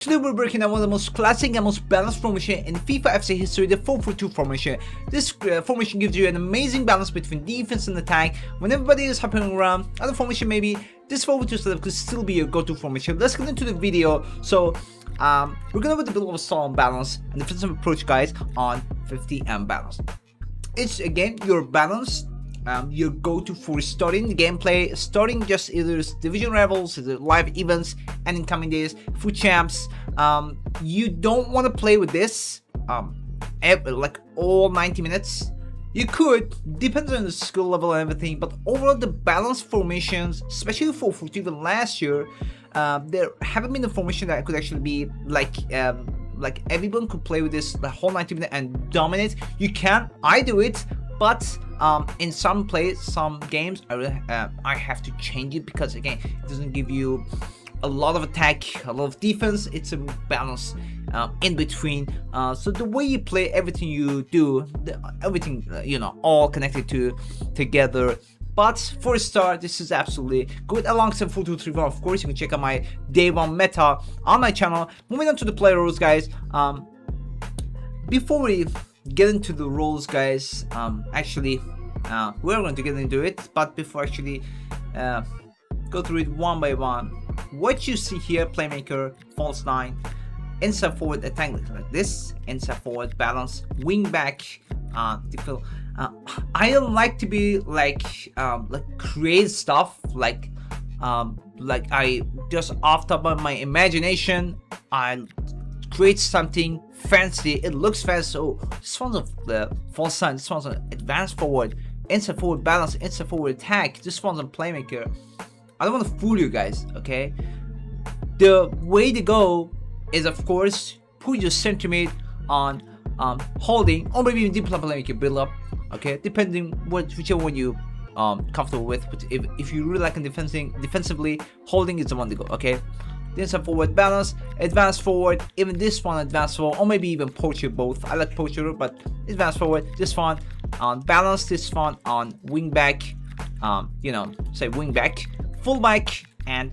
Today we're breaking down one of the most classic and most balanced formation in FIFA FC history, the 4-4-2 formation. This formation gives you an amazing balance between defense and attack. When everybody is hopping around, other formation maybe, this 4-4-2 setup could still be your go-to formation. Let's get into the video. So we're gonna put the build of a solid balance and defensive approach, guys, on 50 and balance. It's again your balance. Your go-to for starting the gameplay, starting just either division rivals, either live events, and in coming days, FUT Champs. You don't want to play with this like all 90 minutes. You could, depends on the skill level and everything, but overall the balanced formations, especially for FUT, even last year, there haven't been a formation that could actually be like everyone could play with this the whole 90 minutes and dominate. You can, I do it. But in some games, I have to change it because again, it doesn't give you a lot of attack, a lot of defense. It's a balance in between. So the way you play, everything you do, everything all connected together. But for a start, this is absolutely good. Alongside 4-2-3-1, of course, you can check out my day one meta on my channel. Moving on to the player rules, guys. Before we get into the rules, guys, we're going to get into it, but before actually go through it one by one, what you see here: playmaker, false 9, inside forward, attack like this, inside forward, balance, wing back, defense. I don't like to be like create stuff like I just off top of my imagination I create something fancy. It looks fancy. So this one's the false sign. This one's an advanced forward, inside forward balance, inside forward attack. This one's a playmaker. I don't want to fool you guys, okay? The way to go is, of course, put your center mid on holding, or maybe even deep playmaker build up, okay? Depending whichever one you comfortable with. But if you really like defensively, holding is the one to go, okay? Inside forward balance, advanced forward, even this one advanced forward, or maybe even poacher, both. I like poacher, but advanced forward, this one on balance, this one on wing back, say wing back, full back, and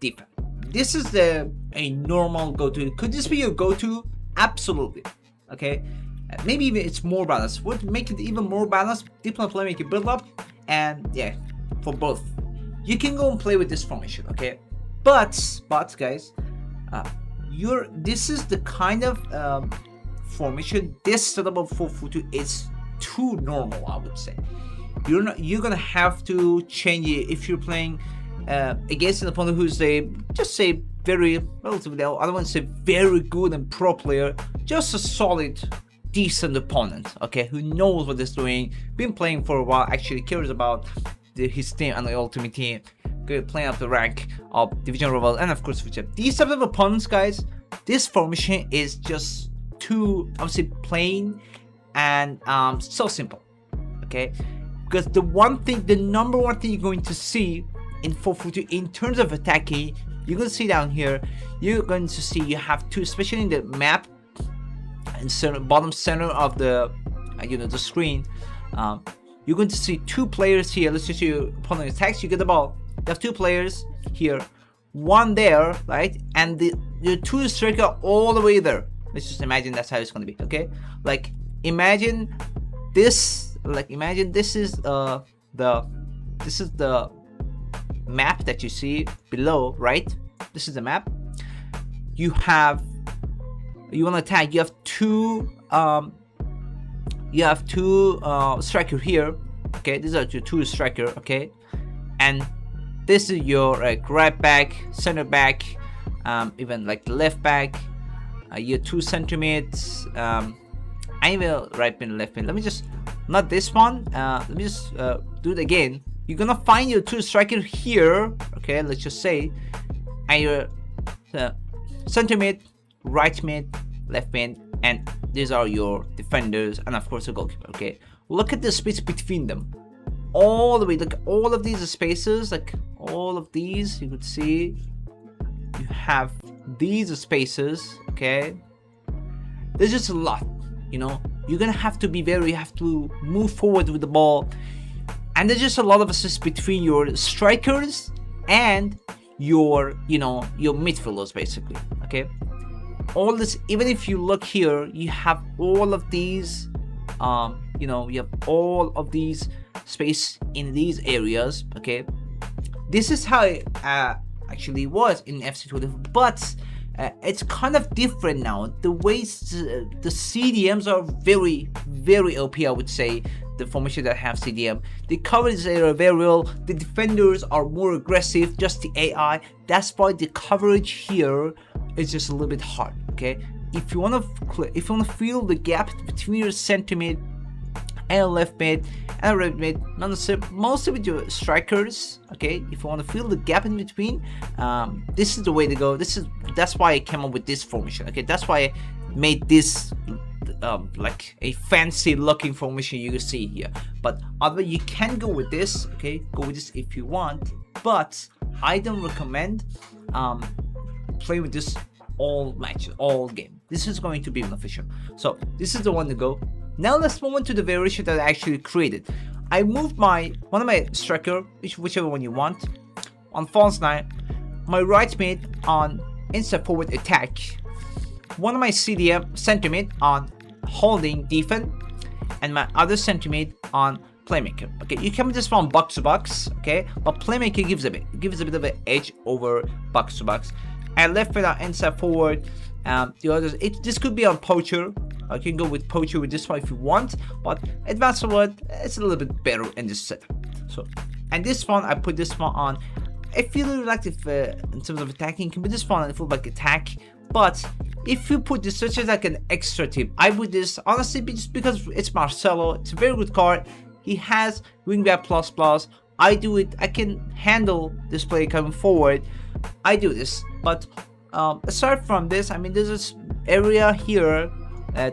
defense. This is a normal go-to. Could this be your go-to? Absolutely. Okay, maybe even it's more balanced. What make it even more balanced? Deep playmaker build up, and yeah, for both, you can go and play with this formation, okay? But guys, this is the kind of formation. This setup of 4-4-2 is too normal, I would say. You're gonna have to change it if you're playing against an opponent who's very relatively, I don't want to say very good and pro player, just a solid, decent opponent, okay, who knows what he's doing, been playing for a while, actually cares about his team and the ultimate team, playing up the rank of division rival, and of course these types of opponents, guys. This formation is just too, I would say, plain and so simple, okay? Because the number one thing you're going to see in 4-4-2 in terms of attacking, you're going to see down here, you're going to see you have two, especially in the map and bottom center of the the screen. You're going to see two players here. Let's just see your opponent attacks, you get the ball. You have two players here, one there, right? And the two striker all the way there. Let's just imagine that's how it's gonna be, okay? Like imagine this. Imagine this is the map that you see below, right? This is the map. You want to attack. You have two striker here, okay? These are your two striker, okay? And this is your right back, center back, even like left back, your two center mids, and even right mid, left mid. Let me just, not this one, let me just do it again. You're gonna find your two striker here, okay, let's just say, and your center mid, right mid, left mid, and these are your defenders, and of course the goalkeeper, okay? Look at the space between them. All the way, like all of these spaces, like all of these, you could see you have these spaces, okay? There's just a lot, you're gonna have to be you have to move forward with the ball, and there's just a lot of assists between your strikers and your your midfielders basically. Okay, all this, even if you look here, you have all of these you have all of these space in these areas. Okay, this is how it actually was in FC24, but it's kind of different now. The ways the CDMs are very OP, I would say. The formation that have CDM, the coverage area very well. The defenders are more aggressive, just the AI. That's why the coverage here is just a little bit hard. Okay, if you wanna feel the gap between your center mid and left mid and right mid, mostly with your strikers. Okay, if you want to feel the gap in between, this is the way to go. That's why I came up with this formation. Okay, that's why I made this like a fancy looking formation you can see here. But other, you can go with this. Okay, go with this if you want, but I don't recommend play with this all matches, all game. This is going to be unofficial, so this is the one to go. Now let's move on to the variation that I actually created. I moved one of my striker, whichever one you want, on false 9, my right mid on inside forward attack, one of my CDM center mid on holding defense, and my other center mid on playmaker. Okay, you can just spawn box to box. Okay, but playmaker gives a bit of an edge over box to box. And left mid on inside forward. The others, this could be on poacher. You can go with poacher with this one if you want, but advanced forward, it's a little bit better in this setup. So, and this one, I put this one on. I feel like if in terms of attacking, you can put this one on full back attack. But if you put this such as like an extra tip, I would this honestly just because it's Marcelo. It's a very good card. He has wingback plus. I do it. I can handle this play coming forward. I do this, but aside from this, I mean, there's this area here.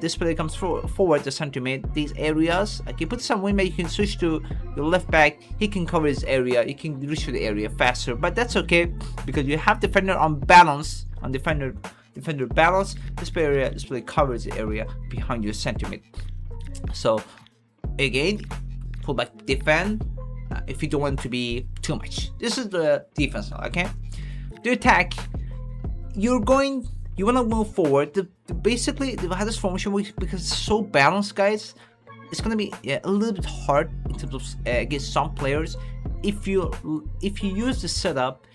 This player comes forward the center mid. These areas, like you put some wingback, you can switch to your left back. He can cover his area. You can reach to the area faster, but that's okay because you have defender on balance. On defender balance. This player covers the area behind your center mid. So again, pull back defend. If you don't want it to be too much. This is the defense. Okay, the attack. You want to move forward. Basically, they have this formation because it's so balanced, guys. It's gonna be a little bit hard in terms of against some players. If you use the setup,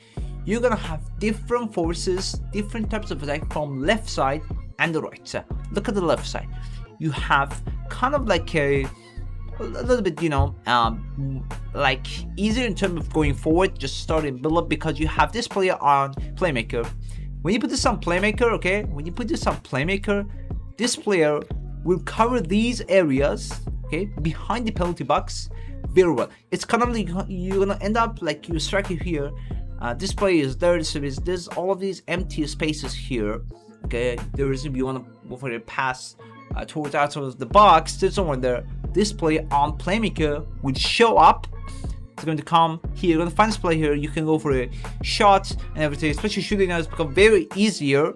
you're gonna have different forces, different types of attack from left side and the right side. Look at the left side. You have kind of like a little bit, like easier in terms of going forward, just starting build up because you have this player on playmaker. When you put this on playmaker, okay, this player will cover these areas, okay, behind the penalty box very well. It's kind of like you're gonna end up like you striker here. This player is there, so there's all of these empty spaces here. Okay, there is, if you wanna go for a pass towards outside the box, there's someone there. This player on playmaker would show up. It's going to come here. You're going to find this play here. You can go for a shot and everything. Especially shooting now has become very easier.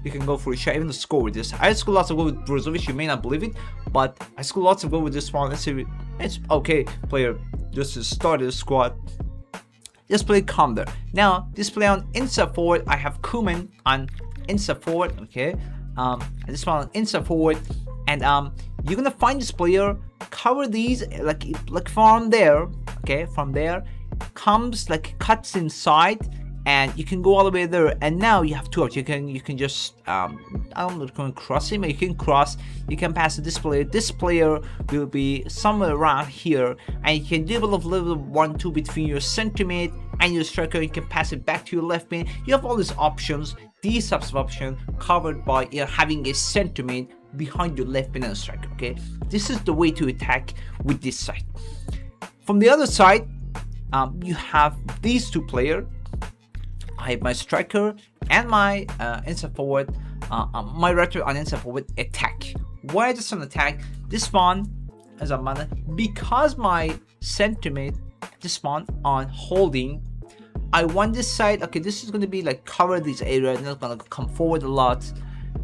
You can go for a shot, even to score with this. I scored lots of goals with Brozovic. You may not believe it, but I scored lots of goals with this one. Let's see. It's okay, player. Just to start the squad. This play come there. Now, this play on inside forward. I have Kuman on inside forward. Okay. And this one on inside forward. And you're gonna find this player, cover these like from there. Okay, from there comes like cuts inside, and you can go all the way there. And now you have two options. You can just I don't know, you can cross him. You can cross. You can pass to this player. This player will be somewhere around here, and you can develop level 1-2 between your center mid and your striker. You can pass it back to your left mid. You have all these options. These types of options covered by having a center mid behind your left mid and striker. Okay, this is the way to attack with this side. From the other side, you have these two players. I have my striker and my inside forward, my right on inside forward attack. Why just on attack? This spawn as a mana because my center mid this spawn on holding. I want this side. Okay, this is going to be like cover these areas, and it's going to come forward a lot.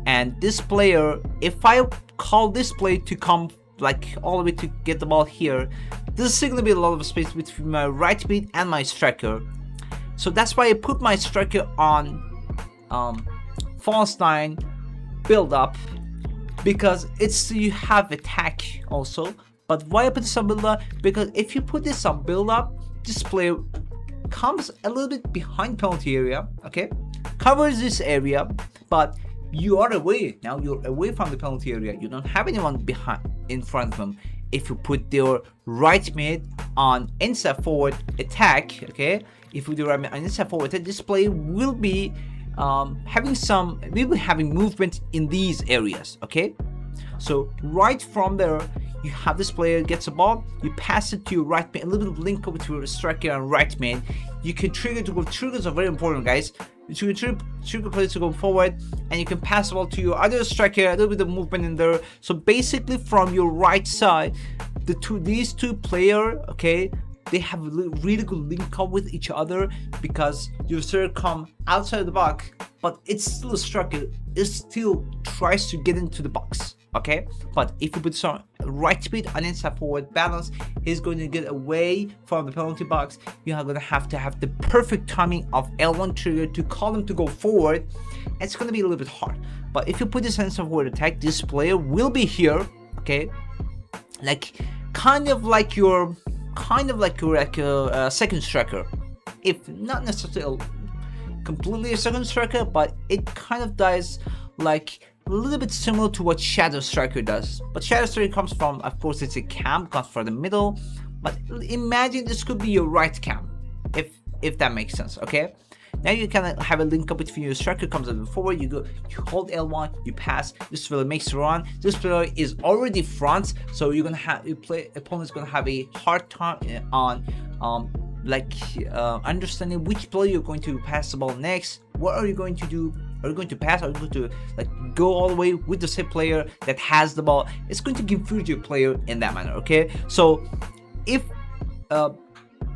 And this player, if I call this play to come like all the way to get the ball here, this is going to be a lot of space between my right mid and my striker. So that's why I put my striker on false 9 build up, because it's you have attack also. But why I put this on build up? Because if you put this on build up, this player comes a little bit behind penalty area, okay, covers this area, but you are away now. You're away from the penalty area. You don't have anyone behind in front of them. If you put your right mid on inside forward attack, okay, if you do right mid on inside forward attack, this player will be having movement in these areas, okay. So right from there, you have this player gets a ball, you pass it to your right mid, a little bit of link over to your striker and right mid. You can trigger to go. Triggers are very important, guys. You can trigger players to go forward, and you can pass the ball to your other striker, a little bit of movement in there. So basically, from your right side, these two players, okay, they have a really good link up with each other, because your striker come outside the box, but it's still a striker. It still tries to get into the box, okay. But if you put some right speed and inside forward balance, he's going to get away from the penalty box. You are going to have the perfect timing of L1 trigger to call him to go forward. It's going to be a little bit hard. But if you put this inside forward attack, this player will be here, okay, like kind of like your second striker, if not necessarily completely a second striker, but it kind of does like a little bit similar to what Shadow Striker does. But Shadow Striker comes from, of course, it's a cam, comes from the middle. But imagine this could be your right cam, if that makes sense, okay. Now you can have a link up between your striker, comes up forward, you hold L1, you pass, this player makes a run. This player is already front, so you're gonna have opponent's gonna have a hard time on understanding which player you're going to pass the ball next. What are you going to do? Are you going to pass? Are you going to go all the way with the same player that has the ball? It's going to confuse your player in that manner, okay. So if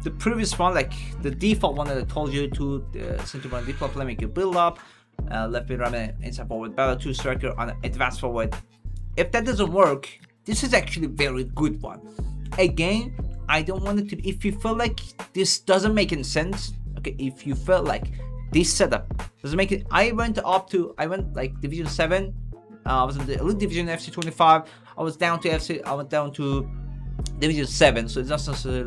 the previous one, like the default one that I told you to, center one default playmaker build up, left mid, right mid, inside forward, battle 2 striker on advanced forward. If that doesn't work, this is actually a very good one. Again, I don't want it to be, if you feel like this doesn't make any sense, okay, if you felt like this setup doesn't make it, I went like Division 7, I was in the Elite Division FC 25, I went down to Division 7, so it's not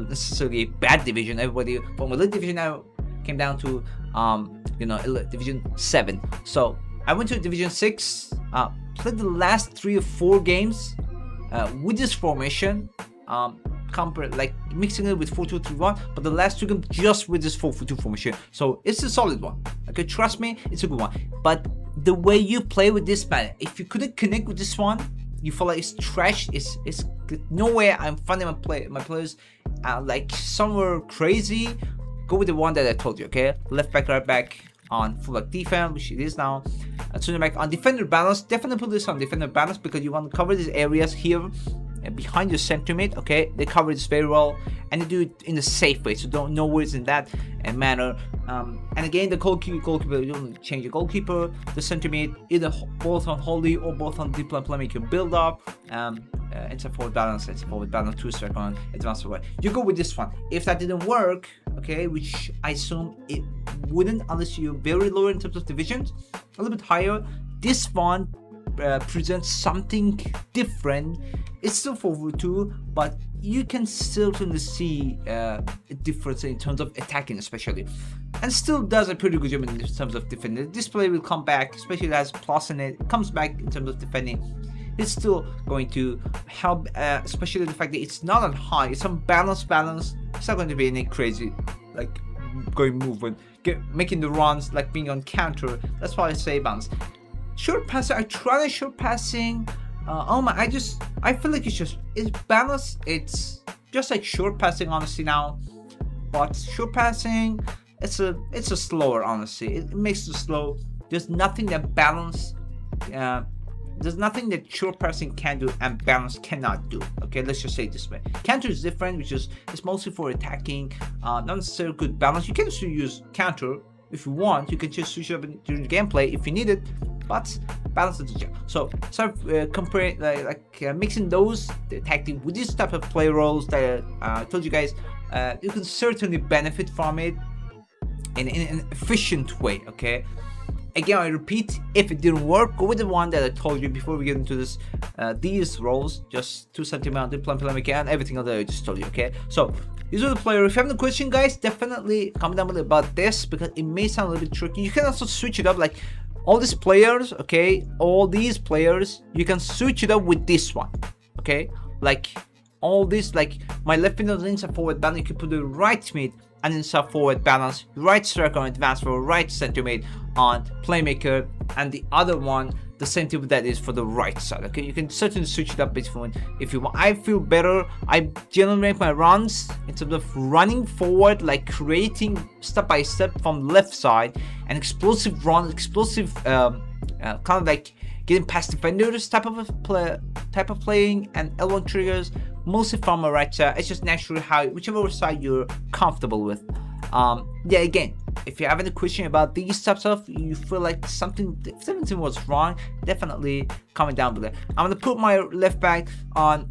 necessarily a bad division. Everybody from Elite Division now came down to Elite Division 7. So I went to Division 6, played the last 3 or 4 games with this formation, like mixing it with 4-2-3-1, but the last 2 games just with this 4-4-2 formation. So it's a solid one. Okay, trust me, it's a good one. But the way you play with this man, if you couldn't connect with this one, you feel like it's trash. It's no way I'm finding my players like somewhere crazy. Go with the one that I told you, okay? Left back, right back on full like defense, which it is now. Center back on defender balance. Definitely put this on defender balance, because you want to cover these areas here behind your center mid, okay? They cover this very well, and they do it in a safe way, so don't no worries in that manner. And again, the goalkeeper, you don't change the goalkeeper, the center mid, either both on holy or both on deep line playmaker build up, inside forward balance, 2 striker on advanced forward. You go with this one. If that didn't work, okay, which I assume it wouldn't unless you're very low in terms of divisions, a little bit higher, this one presents something different. It's still 4-4-2, but you can certainly see a difference in terms of attacking, especially, and still does a pretty good job in terms of defending. This player will come back, especially if it has plus in it. It comes back in terms of defending. It's still going to help, especially the fact that it's not on high. It's on balance. It's not going to be any crazy like going movement, making the runs, like being on counter. That's why I say balance. Short passing, I tried short passing. I feel like it's balance. It's just like short passing, honestly now. But short passing, it's a slower, honestly. It makes it slow. There's nothing that balance, there's nothing that short passing can do and balance cannot do. Okay, let's just say it this way. Counter is different, which is it's mostly for attacking, not necessarily good balance. You can still use counter if you want. You can just switch up during the gameplay if you need it. But balance is the gem. So start comparing, mixing those tactics with this type of play roles that I told you guys. You can certainly benefit from it. in an efficient way. Okay, again, I repeat, if it didn't work, go with the one that I told you before we get into this these roles, just 2 centimeter playmaker and everything else that I just told you. Okay, so these are the players. If you have any question, guys, definitely comment down below about this, because it may sound a little bit tricky. You can also switch it up, like all these players, okay, all these players, you can switch it up with this one. Okay, like all this, like my left mid and inside forward balance, you can put the right mid and inside forward balance, right striker on advance for right center mid on playmaker, and the other one the same thing that is for the right side. Okay, you can certainly switch it up between if you want. I feel better. I generally make my runs in terms of running forward, like creating step by step from left side, and explosive run, explosive kind of like getting past defenders type of playing, and L1 triggers mostly from my right side. It's just naturally how whichever side you're comfortable with. Yeah, again, if you have any question about these types of, you feel like something was wrong, definitely comment down below. I'm gonna put my left back on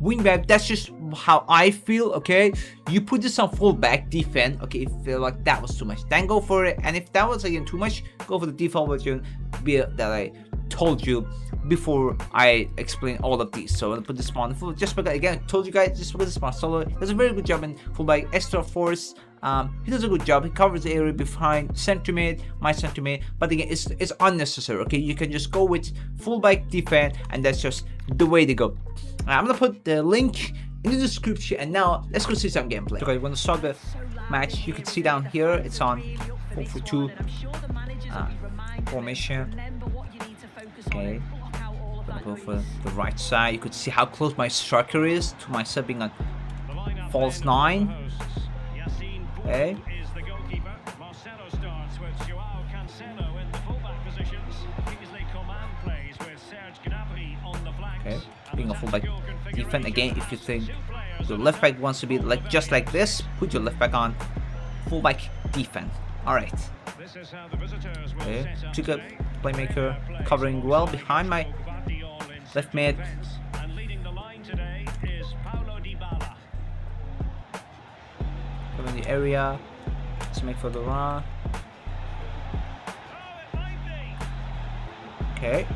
wing back. That's just how I feel. Okay, you put this on full back defense. Okay, if you feel like that was too much, then go for it. And if that was again too much, go for the default version that I told you before I explain all of these. So I'm gonna put this on full, just because again I told you guys, just because this Marcelo does a very good job in fullback. Extra force, he does a good job. He covers the area behind center mid, my center mid, but again it's unnecessary. Okay, you can just go with fullback defense, and that's just the way to go. I'm gonna put the link in the description, and now let's go see some gameplay. Okay, when to start the match, you can see down here it's on 4-4-2 formation. Okay, gonna go for the right side. You could see how close my striker is to my sub being on false 9. Okay. Okay, being a fullback defense again. If you think your left back wants to be like just like this, put your left back on fullback defense. All right. Okay, took a playmaker covering well behind my left mid. Covering the area. Let's make for the run. Okay,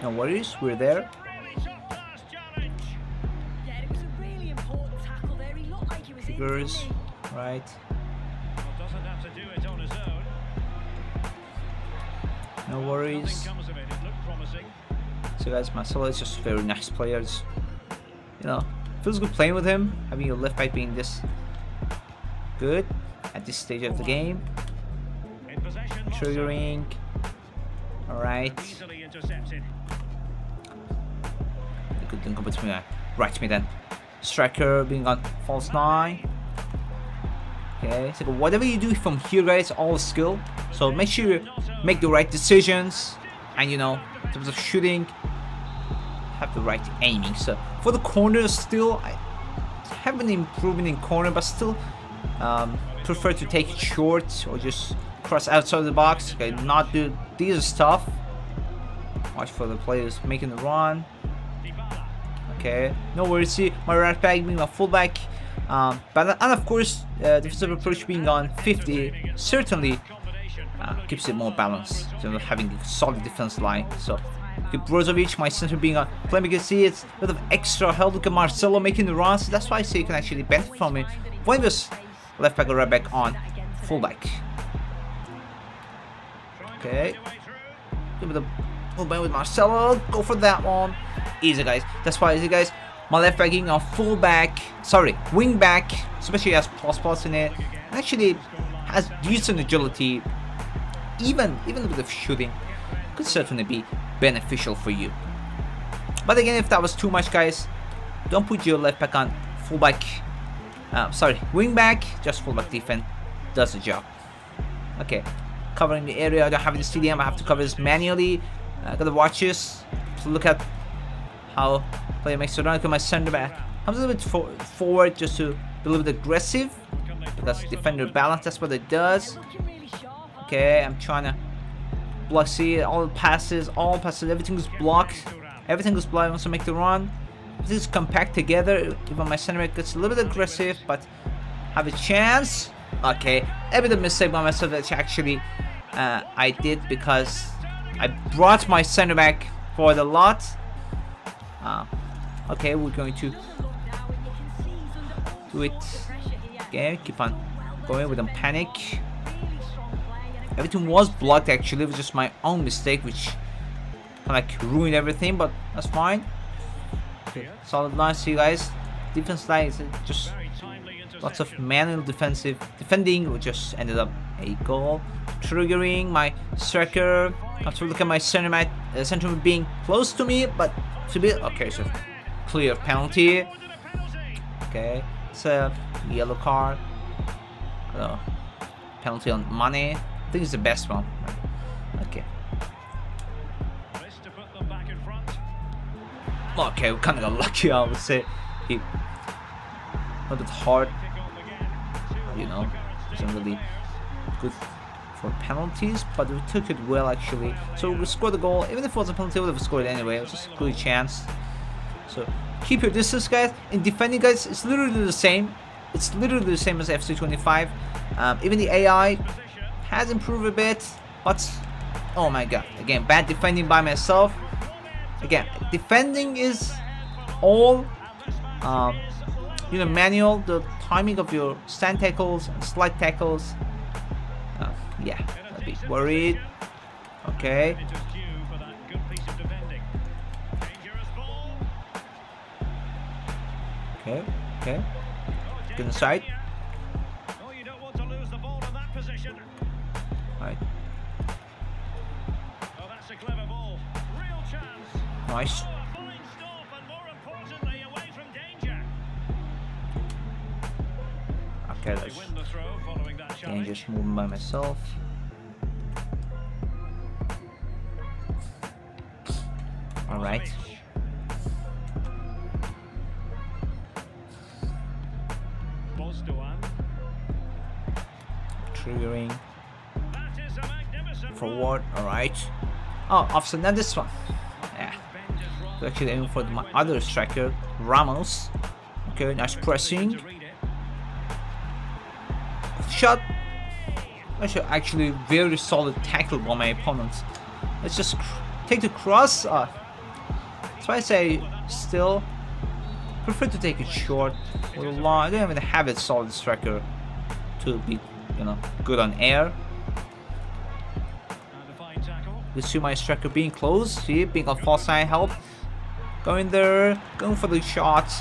no worries, we're there. Figures, right. No worries. So guys, Marcelo is just very nice players. You know, feels good playing with him. Having your left back being this good at this stage of the game. Triggering. Alright. Good thing between my right mid and striker being on false 9. Okay, so whatever you do from here, guys, all skill. So make sure you make the right decisions, and you know, in terms of shooting, have the right aiming. So for the corners, still I have been improving in corner, but still prefer to take it short or just cross outside the box. Okay, not do these stuff. Watch for the players making the run. Okay, no worries. See my right back being a fullback. But and of course, defensive approach being on 50 certainly keeps it more balanced, so having a solid defense line. So Brozovic, my center, being on playmaker. See, it's a bit of extra help. Look at Marcelo making the runs. So that's why I say you can actually benefit from it when this left back or right back on fullback. Okay, give it a movement with Marcelo. Go for that one. Easy, guys. That's why easy, guys. My left back being on fullback, sorry, wing back, especially has plus in it, actually has decent agility. Even a bit of shooting could certainly be beneficial for you. But again, if that was too much, guys, don't put your left back on fullback. Sorry, wing back, just fullback defense does the job. Okay, covering the area. I don't have the CDM. I have to cover this manually. I gotta watch this to look at how player makes it run. Look at my center back. Comes a little bit forward just to be a little bit aggressive, because defender balance. That's what it does. Okay, I'm trying to block. See, all passes, everything is blocked. Everything is blocked. I want to make the run. This is compact together. Even my center back gets a little bit aggressive, but have a chance. Okay, a bit of mistake by myself, which actually I did because I brought my center back for the lot. Okay, we're going to do it again. Keep on going without panic. Everything was blocked actually. It was just my own mistake, which like ruined everything, but that's fine. Okay, solid line, see you guys. Defense line is just lots of manual defending, which just ended up a goal. Triggering my striker. Have to look at my center being close to me, but to be okay. So clear penalty. Okay, it's a yellow card. Penalty on Mane. I think it's the best one. Okay. Okay, we kind of got lucky, I would say. A little bit hard, you know, isn't really good for penalties, but we took it well actually. So we scored the goal. Even if it was a penalty, we would have scored it anyway. It was just a good chance. So keep your distance, guys. In defending, guys, it's literally the same. It's literally the same as FC 25. Even the AI has improved a bit, but oh my god, again, bad defending by myself. Again, defending is all you know, manual. The timing of your stand tackles and slide tackles. Yeah, I'll be worried. Okay. Okay. Okay. Get inside. Right. Nice. Okay, let's again just moving by myself. Alright. Triggering. Forward, alright. Oh, offset, not this one. Yeah. Actually aiming for my other striker, Ramos. Okay, nice pressing. Shot. Actually very solid tackle by my opponent. Let's just take the cross. That's why I say still prefer to take it short or long. I don't even have a solid striker to be, you know, good on air. You see my striker being close. See, being on false side help. Going there, going for the shot.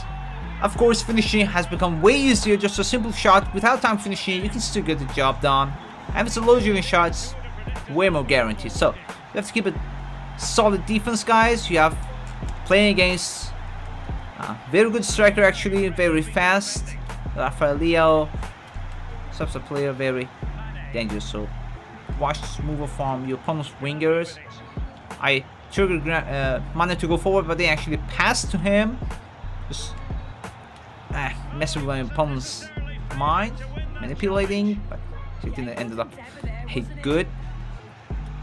Of course, finishing has become way easier. Just a simple shot without time finishing, you can still get the job done. And if it's a low during shots, way more guaranteed. So you have to keep a solid defense, guys. You have playing against very good striker, actually, very fast. Rafael Leo, such a player, very dangerous. So watch this move from your opponent's wingers. I triggered Mane to go forward, but they actually passed to him. Just messing with my opponent's mind, manipulating, but it didn't end up a good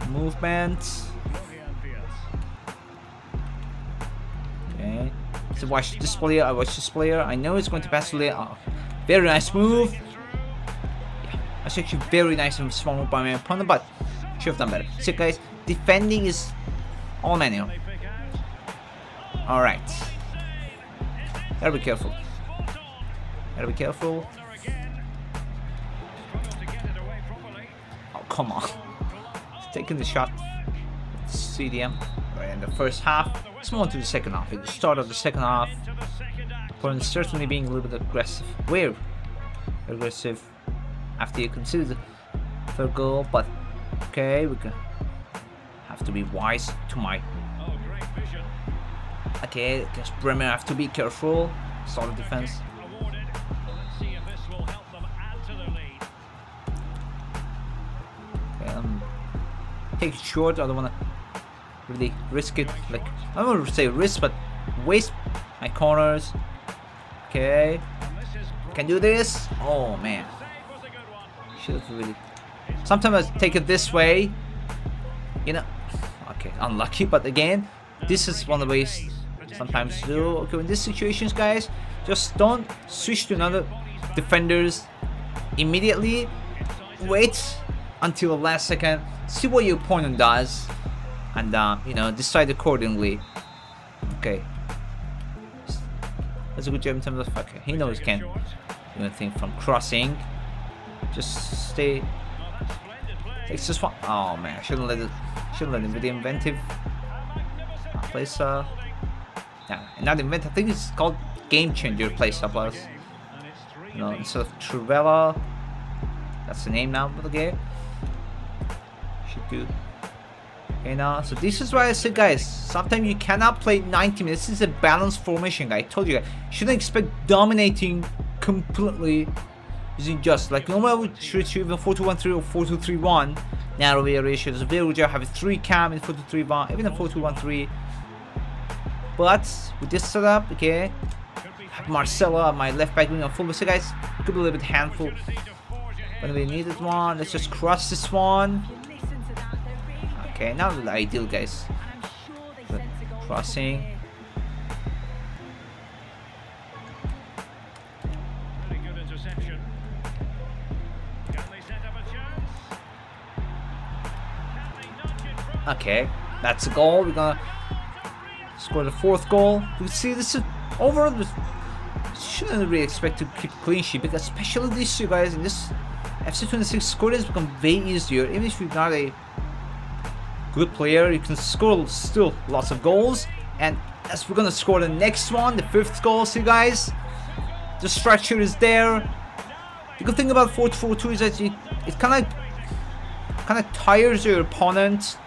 movement. Okay, so watch this player. I watch this player. I know it's going to pass to Leo. Oh, very nice move. Yeah, that's actually very nice and small move by my opponent, but should have done better. So guys, defending is all manual. All right, gotta be careful. Gotta be careful. Oh, come on. He's taking the shot. CDM. Right in the first half. Let's move on to the second half. At the start of the second half, opponent certainly being a little bit aggressive. We're aggressive after you consider the third goal, but okay, we can have to be wise to my. Okay, I guess Bremer have to be careful. Solid defense. Take it short. I don't want to really risk it. Like, I don't want to say risk, but waste my corners. Okay, can do this. Oh man, should have really. Sometimes I take it this way. You know. Okay, unlucky. But again, this is one of the ways sometimes to do. Okay, in these situations, guys, just don't switch to another defenders. immediately. Wait until the last second, see what your opponent does, and you know, decide accordingly. Okay, that's a good job in terms of, okay, he knows can do anything from crossing. Just stay. Takes this one. Oh man, shouldn't let him be the inventive. Place yeah, not inventive. I think it's called game changer place plus. You know, instead of Trivella. That's the name now for the game. Should do. Okay, now, so this is why I said, guys, sometimes you cannot play 90 minutes. This is a balanced formation, guys. I told you guys, you shouldn't expect dominating completely using just like normally I would switch to either 4-2-1-3 or 4-2-3-1. Narrow variation. There's a very good have a 3 cam in 4-2-3-1, even a 4-2-1-3. But with this setup, okay, Marcelo, my left back wing on full. So guys, could be a little bit handful. When we needed one, let's just cross this one. Okay, now the ideal, guys. Crossing. Okay, that's a goal. We're gonna score the 4th goal. You see, this is overall. Shouldn't really expect to keep clean sheet, because especially this year, guys, in this FC26 scoring has become way easier. Even if you're not a good player, you can score still lots of goals. And as we're gonna score the next one, the 5th goal, see guys, the structure is there. The good thing about 4-4-2 is that it kind of tires your opponent,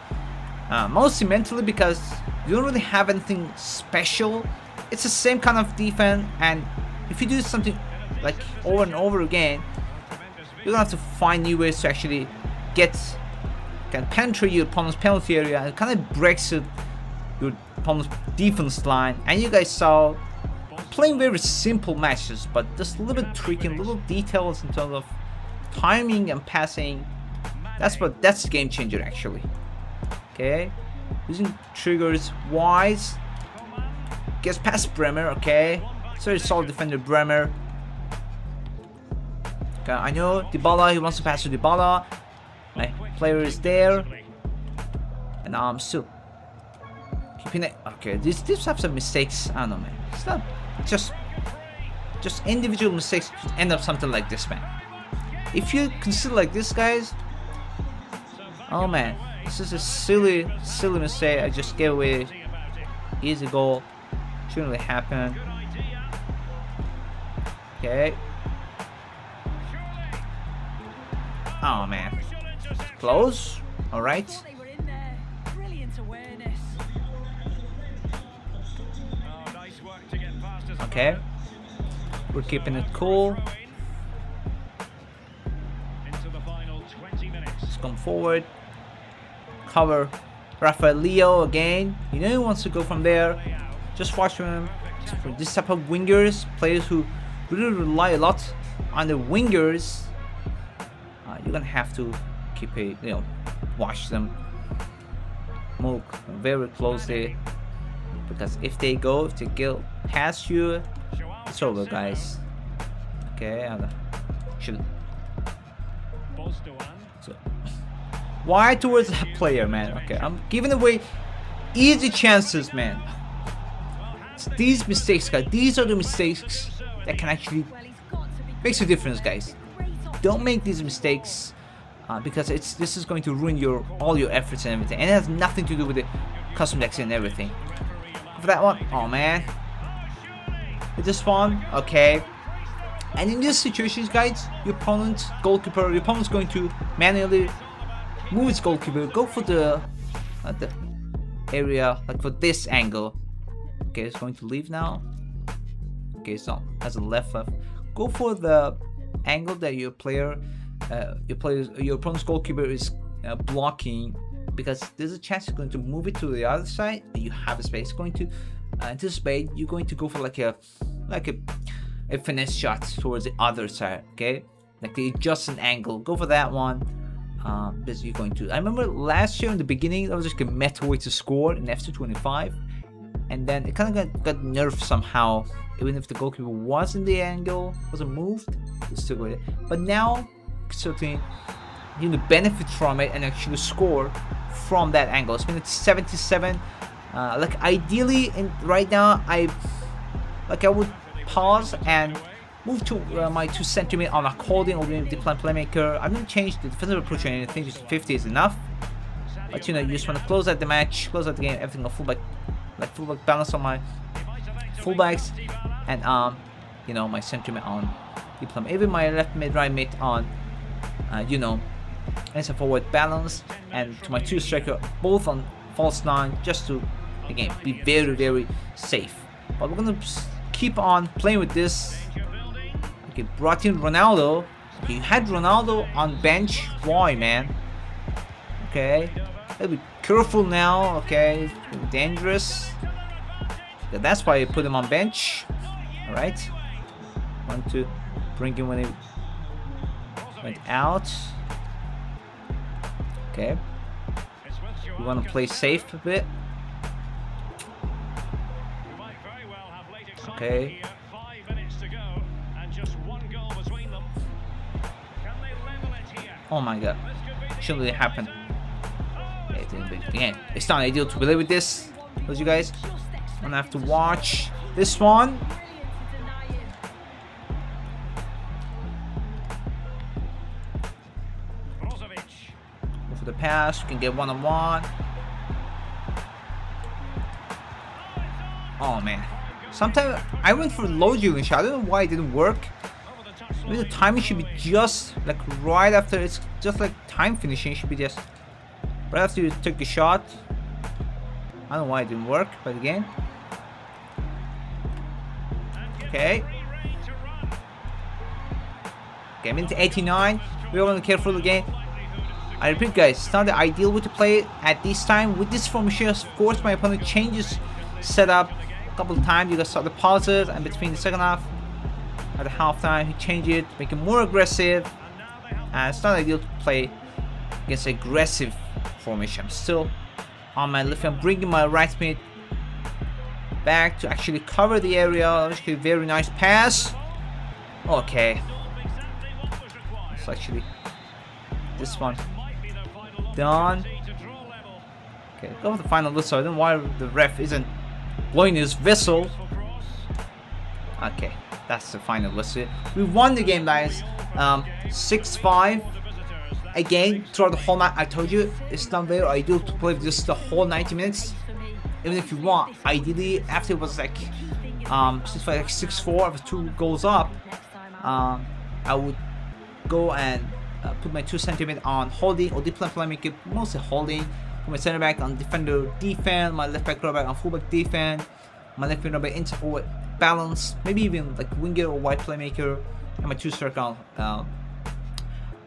mostly mentally, because you don't really have anything special. It's the same kind of defense, and if you do something like over and over again, you're gonna have to find new ways to actually can penetrate your opponent's penalty area, and it kind of breaks your opponent's defense line. And you guys saw playing very simple matches, but just a little bit tweaking, little details in terms of timing and passing. That's the game changer actually. Okay, using triggers wise. Gets past Bremer, okay. So it's solid defender Bremer. Okay, I know Dybala, he wants to pass to Dybala. My player is there. And I'm still keeping it. Okay, these types of mistakes, I don't know, man. It's not just individual mistakes end up something like this, man. If you consider like this, guys, oh man, this is a silly mistake. I just gave away easy goal. Shouldn't really happen. Okay. Oh man. Close. Alright. Okay. We're keeping it cool. Let's come forward. Cover Rafael Leo again. You know he wants to go from there. Just watch him. For this type of wingers, players who really rely a lot on the wingers, you're gonna have to keep watch them move very closely, because if they go past you, it's over, guys. Okay, should. So, why towards that player, man? Okay, I'm giving away easy chances, man. These mistakes, guys, these are the mistakes that can actually make a difference, guys. Don't make these mistakes, because this is going to ruin all your efforts and everything, and it has nothing to do with the custom decks and everything. For that one, oh man, with this one, okay. And in these situations, guys, your opponent's going to manually move its goalkeeper, go for the area, like for this angle. Okay, it's going to leave now. Okay, so has a left. Go for the angle that your opponent's goalkeeper is blocking, because there's a chance you're going to move it to the other side and you have a space. Going to anticipate, you're going to go for like a finesse shot towards the other side. Okay, like the adjusted angle. Go for that one. Because you're going to. I remember last year in the beginning, that was just a meta way to score in FC25. and then it kind of got nerfed somehow. Even if the goalkeeper was in the angle, wasn't moved, it's still good. But now, certainly, you know, benefit from it and actually score from that angle. It's minute 77. Like ideally, right now, I would pause and move to my 2 centimeter on a holding or the playmaker. I didn't change the defensive approach or anything. Just 50 is enough. But you know, you just want to close out the match, close out the game, everything on fullback, like fullback balance on my fullbacks, and you know, my center mid on the plum, even my left mid, right mid on, you know, and some forward balance, and to my 2 striker both on false 9, just to again be very safe. But we're gonna keep on playing with this. Okay, brought in Ronaldo. Okay, you had Ronaldo on bench. Why, man? Okay, gotta be careful now. Okay, it's dangerous. Yeah, that's why I put him on bench. All right, want to bring him when he went out. Okay, we want to play safe a bit. Okay. Oh my god, shouldn't really happen. Again, it's not ideal to play with this, but you guys, I'm gonna have to watch this one. Go for the pass, you can get one-on-one. Oh man, sometimes I went for low dueling shot. I don't know why it didn't work. Maybe the timing should be just like right after. It's just like time finishing should be just right after you took the shot. I don't know why it didn't work, but again. Okay. Okay, minute 89. We're gonna careful again. I repeat, guys, it's not the ideal way to play it at this time. With this formation, of course, my opponent changes setup a couple of times. You guys saw the pauses, and between the second half at the halftime, he changed it, make it more aggressive. And it's not ideal to play against aggressive formation. I'm still on my left. I'm bringing my right mid back to actually cover the area. Actually, very nice pass. Okay. It's actually this one done. Okay, go for the final whistle. I don't know why the ref isn't blowing his whistle. Okay, that's the final whistle. We won the game, guys. 6-5. Again, throughout the whole night, I told you it's not very ideal to play just the whole 90 minutes. Even if you want, ideally, after it was like 6-4 with 2 goals up, I would go and put my 2 centimeter on holding or deep playmaker, mostly holding. Put my center back on defender defense, my left back, right back on fullback defense, my left wing, right back into forward balance, maybe even like winger or wide playmaker, and my 2 striker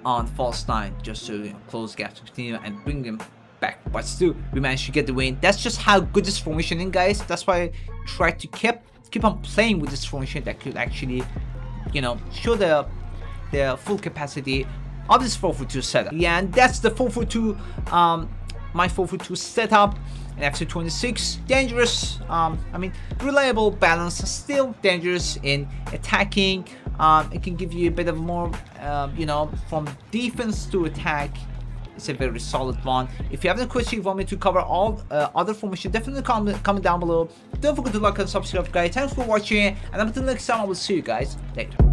on false 9, just to close gaps between them and bring them back. But still, we managed to get the win. That's just how good this formation is, guys. That's why I tried to keep on playing with this formation that could actually, you know, show the full capacity of this 4-4-2 setup. Yeah, and that's the 4-4-2, my 4-4-2 setup. And after 26, dangerous. I mean, reliable balance, still dangerous in attacking. It can give you a bit of more, you know, from defense to attack. It's a very solid one. If you have any questions you want me to cover all other formation, definitely comment down below. Don't forget to like and subscribe, guys. Thanks for watching, and until next time, I will see you guys later.